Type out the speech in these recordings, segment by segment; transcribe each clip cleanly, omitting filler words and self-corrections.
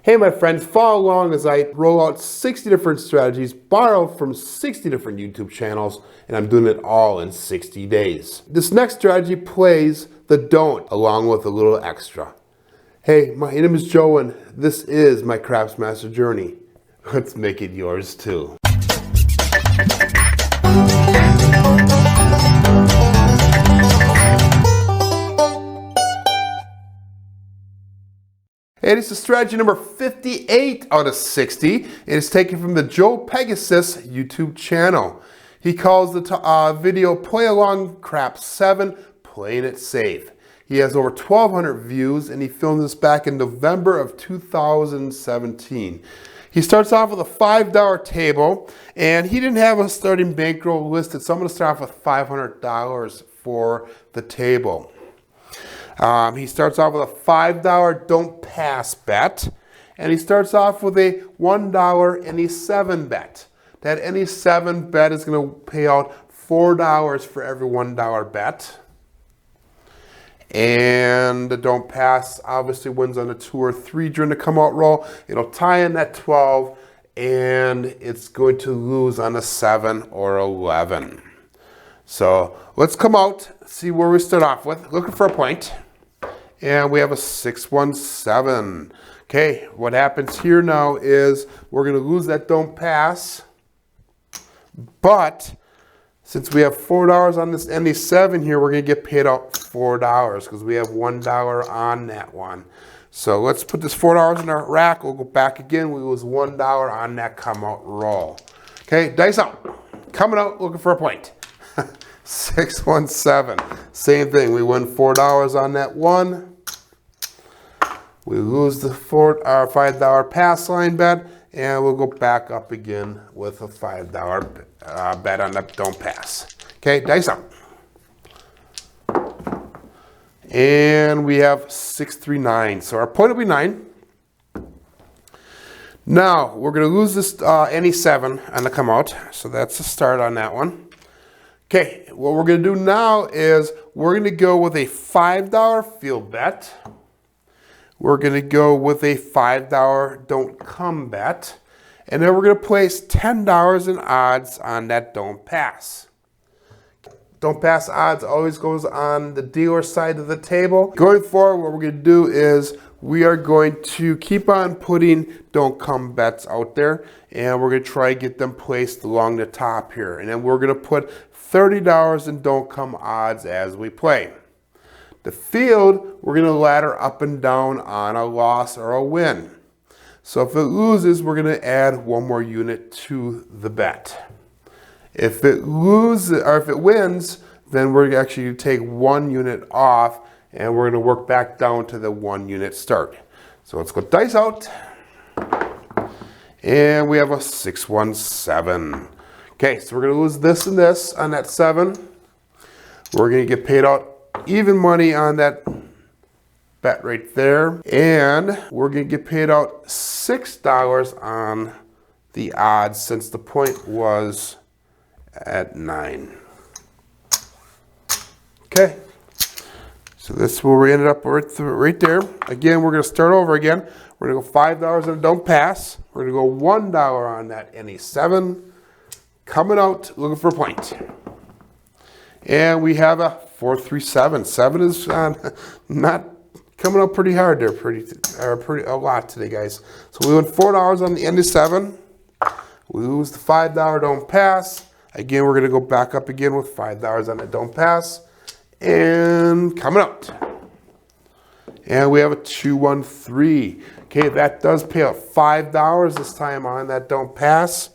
Hey my friends, follow along as I roll out 60 different strategies, borrow from 60 different YouTube channels, and I'm doing it all in 60 days. This next strategy plays the don't along with a little extra. Hey, my name is Joe and this is my Craftsmaster journey. Let's make it yours too. And it's strategy number 58 out of 60. And it's taken from the Joe Pegasus YouTube channel. He calls the video Play Along Craps 7, Playing It Safe. He has over 1,200 views and he filmed this back in November of 2017. He starts off with a $5 table and he didn't have a starting bankroll listed, so I'm going to start off with $500 for the table. He starts off with a $5 don't pass bet, and he starts off with a $1 any 7 bet. That any 7 bet is going to pay out $4 for every $1 bet. And the don't pass obviously wins on a 2 or 3 during the come out roll. It'll tie in that 12, and it's going to lose on a 7 or 11. So let's come out, see where we start off with. Looking for a point. And we have a 617. Okay, what happens here now is we're going to lose that don't pass. But since we have $4 on this ND7 here, we're going to get paid out $4 because we have $1 on that one. So let's put this $4 in our rack. We'll go back again. We lose $1 on that come out roll. Okay, dice out. Coming out looking for a point. 617. Same thing. We win $4 on that one. We lose the $5 pass line bet, and we'll go back up again with a $5 bet on that don't pass. Okay, dice out. And we have 639. So our point will be 9. Now we're going to lose this any 7 on the come out. So that's the start on that one. Okay, what we're going to do now is we're going to go with a $5 field bet. We're going to go with a $5 don't come bet. And then we're going to place $10 in odds on that don't pass. Don't pass odds always goes on the dealer side of the table. Going forward, what we're going to do is we are going to keep on putting don't come bets out there. And we're going to try to get them placed along the top here. And then we're going to put $30 in don't come odds as we play. The field, we're going to ladder up and down on a loss or a win. So if it loses, we're going to add 1 more unit to the bet. If it loses, or if it wins, then we're actually going to take 1 unit off and we're going to work back down to the 1 unit start. So let's go dice out. And we have a 617. Okay, so we're going to lose this and this on that 7. We're going to get paid out even money on that bet right there. And we're going to get paid out $6 on the odds since the point was at 9. Okay, so this is where we ended up right there. Again, we're going to start over again. We're going to go $5 on a don't pass. We're going to go $1 on that any 7. Coming out looking for a point. And we have a 437. 7 is not coming up pretty hard there, a lot today, guys. So we win $4 on the end of 7. We lose the $5 don't pass. Again, we're going to go back up again with $5 on the don't pass. And coming out. And we have a 213. Okay, that does pay out $5 this time on that don't pass.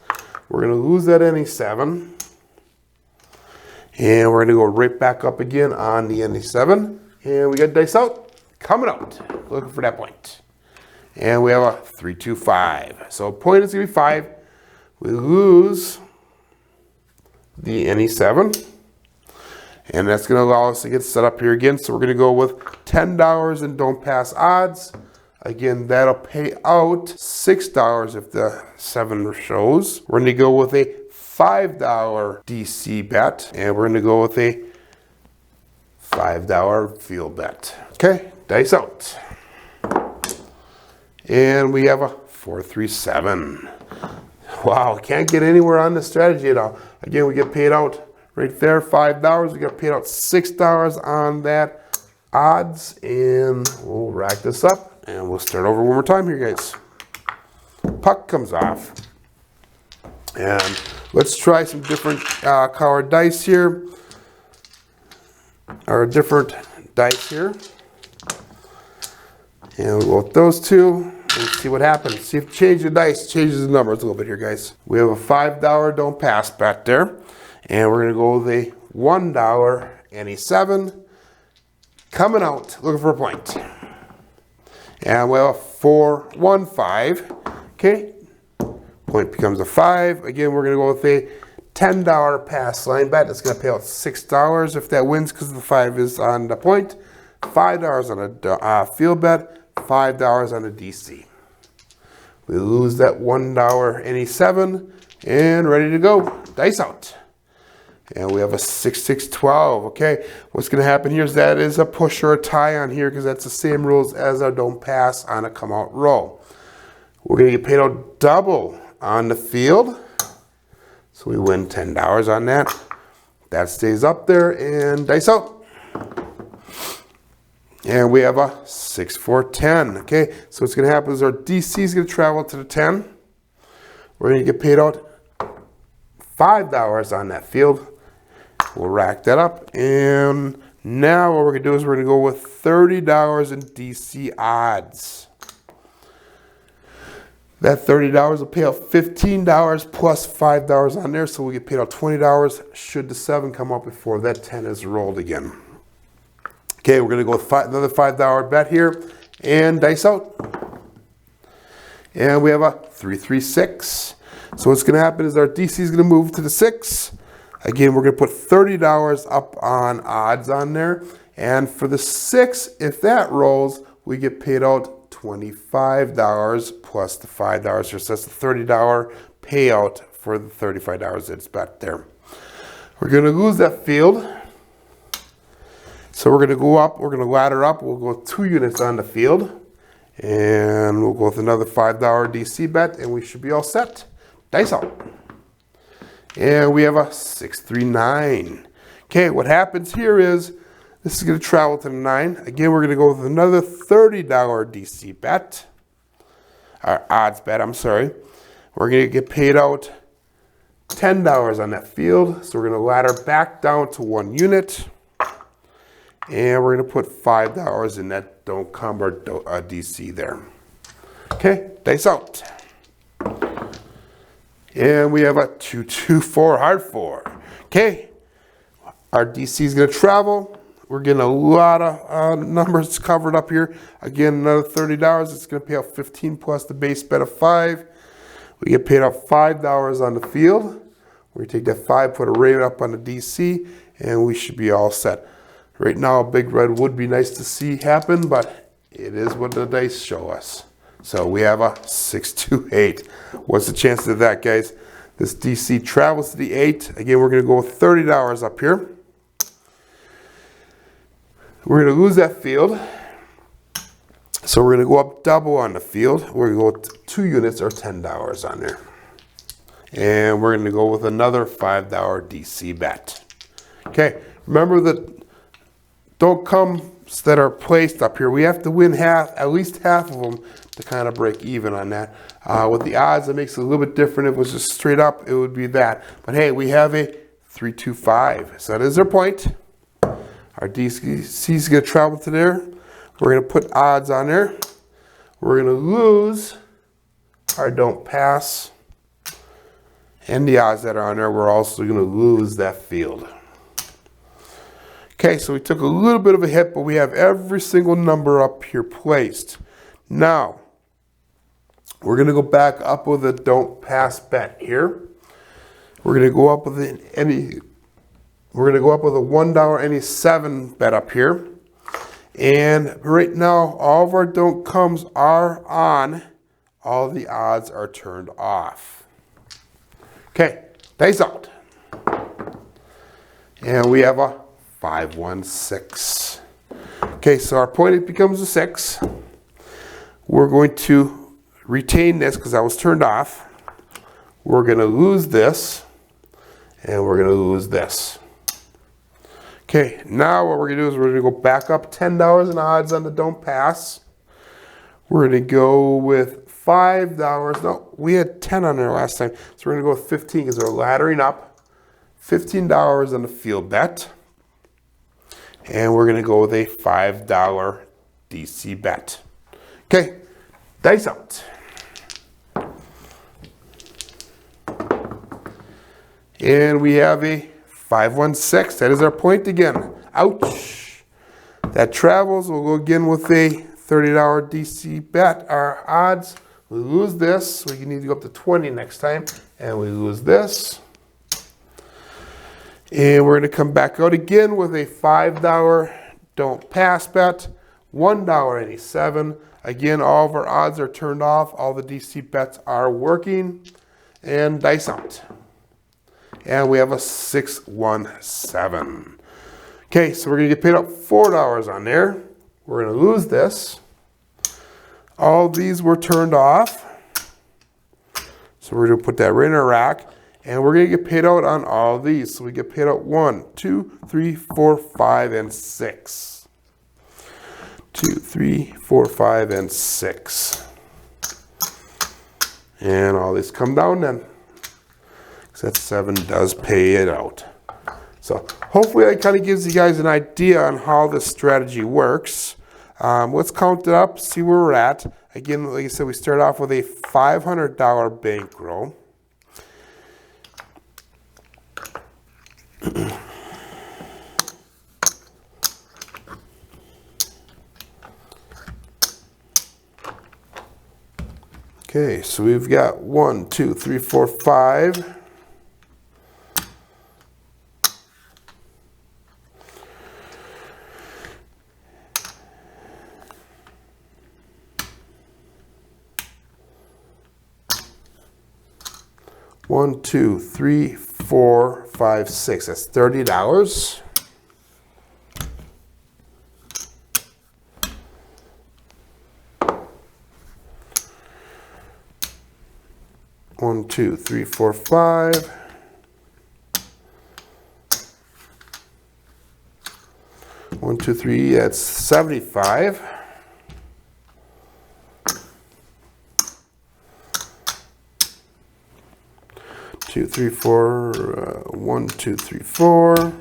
We're going to lose that any 7. And we're going to go right back up again on the ND7. And we got dice out, coming out, looking for that point. And we have a 325. So point is going to be 5. We lose the NE7. And that's going to allow us to get set up here again. So we're going to go with $10 in don't pass odds. Again, that'll pay out $6 if the 7 shows. We're going to go with a $5 DC bet, and we're going to go with a $5 field bet. Okay, dice out. And we have a 437. Wow, can't get anywhere on this strategy at all. Again, we get paid out right there, $5. We got paid out $6 on that odds. And we'll rack this up and we'll start over one more time here, guys. Puck comes off. And let's try some different colored dice here. Or different dice here. And we'll go with those two and see what happens. See if change the dice changes the numbers a little bit here, guys. We have a $5 don't pass bet there. And we're going to go with a $1 any 7. Coming out, looking for a point. And we have a 415. Okay. Point becomes a 5. Again, we're going to go with a $10 pass line bet. It's going to pay out $6 if that wins because the 5 is on the point. $5 on a field bet. $5 on a DC. We lose that $1 any 7 and ready to go. Dice out. And we have a 6-6-12. Okay, what's going to happen here is that is a push or a tie on here because that's the same rules as our don't pass on a come out roll. We're going to get paid out double on the field. So we win $10 on that. That stays up there and dice out. And we have a 6-4-10. Okay, so what's going to happen is our DC is going to travel to the 10. We're going to get paid out $5 on that field. We'll rack that up. And now what we're going to do is we're going to go with $30 in DC odds. That $30 will pay out $15 plus $5 on there, so we get paid out $20 should the 7 come up before that 10 is rolled again. Okay, we're going to go with another $5 bet here and dice out. And we have a 3-3-6. So what's going to happen is our DC is going to move to the 6. Again, we're going to put $30 up on odds on there. And for the 6, if that rolls, we get paid out $25 plus the $5. So that's the $30 payout for the $35 that's bet there. We're going to lose that field. So we're going to go up, we're going to ladder up, we'll go 2 units on the field. And we'll go with another $5 DC bet and we should be all set. Dice out. And we have a 6-3-9. Okay, what happens here is this is going to travel to the 9. Again, we're going to go with another $30 DC bet. Or odds bet, I'm sorry. We're going to get paid out $10 on that field. So we're going to ladder back down to 1 unit. And we're going to put $5 in that don't come or DC there. Okay, dice out. And we have a 2-2-4 hard 4. Okay, our DC is going to travel. We're getting a lot of numbers covered up here. Again, another $30. It's going to pay out 15 plus the base bet of 5. We get paid out $5 on the field. We take that 5, put a rate up on the DC, and we should be all set. Right now, a big red would be nice to see happen, but it is what the dice show us. So we have a 6-2-8. What's the chances of that, guys? This DC travels to the 8. Again, we're going to go with $30 up here. We're going to lose that field. So we're going to go up double on the field. We're going to go with 2 units or $10 on there. And we're going to go with another $5 DC bet. Okay, remember that don't comes that are placed up here. We have to win at least half of them to kind of break even on that. With the odds, it makes it a little bit different. If it was just straight up, it would be that. But hey, we have a 3-2-5. So that is our point. Our DC is going to travel to there. We're going to put odds on there. We're going to lose our don't pass. And the odds that are on there, we're also going to lose that field. Okay, so we took a little bit of a hit, but we have every single number up here placed. Now, we're going to go back up with a don't pass bet here. We're going to go up with we're going to go up with a $1 any 7 bet up here. And right now, all of our don't comes are on. All the odds are turned off. Okay, dice out. And we have a 5-1-6. Okay, so our point, it becomes a 6. We're going to retain this because I was turned off. We're going to lose this, and we're going to lose this. Okay, now what we're going to do is we're going to go back up $10 in odds on the don't pass. We're going to go with $5. No, we had 10 on there last time, so we're going to go with 15 because they're laddering up. $15 on the field bet. And we're going to go with a $5 DC bet. Okay, dice out. And we have a 516. That is our point again. Ouch. That travels. We'll go again with a $30 DC bet. Our odds, we lose this. We need to go up to 20 next time. And we lose this. And we're going to come back out again with a $5 don't pass bet. $1.87. Again, all of our odds are turned off. All the DC bets are working. And dice out. And we have a 617. Okay, so we're going to get paid out $4 on there. We're going to lose this. All these were turned off. So we're going to put that right in our rack. And we're going to get paid out on all these. So we get paid out 1, 2, 3, 4, 5, and 6. 2, 3, 4, 5, and 6. And all these come down then. That 7 does pay it out. So hopefully that kind of gives you guys an idea on how this strategy works. Let's count it up, see where we're at. Again, like I said, we start off with a $500 bankroll. Okay, so we've got 1, 2, 3, 4, 5. One, 2, 3, 4, 5, 6. That's $30. One, 2, 3, 4, 5. One, 2, 3. That's 75. 2, 3, 4, 1, 2, 3, 4.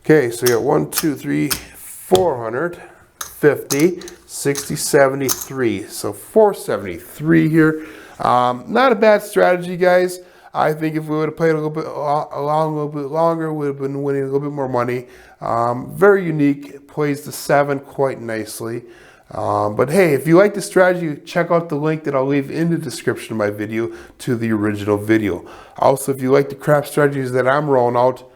Okay, so you got 1, 2, 3, 400, 50, 60, 73. So 473 here. Not a bad strategy, guys. I think if we would have played a little bit longer, we would have been winning a little bit more money. Very unique, plays the 7 quite nicely. But hey, if you like the strategy, check out the link that I'll leave in the description of my video to the original video. Also, if you like the crap strategies that I'm rolling out,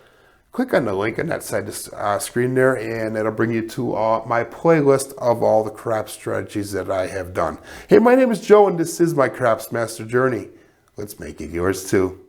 click on the link on that side of the screen there, and it'll bring you to my playlist of all the craps strategies that I have done. Hey, my name is Joe, and this is my Craps Master Journey. Let's make it yours too.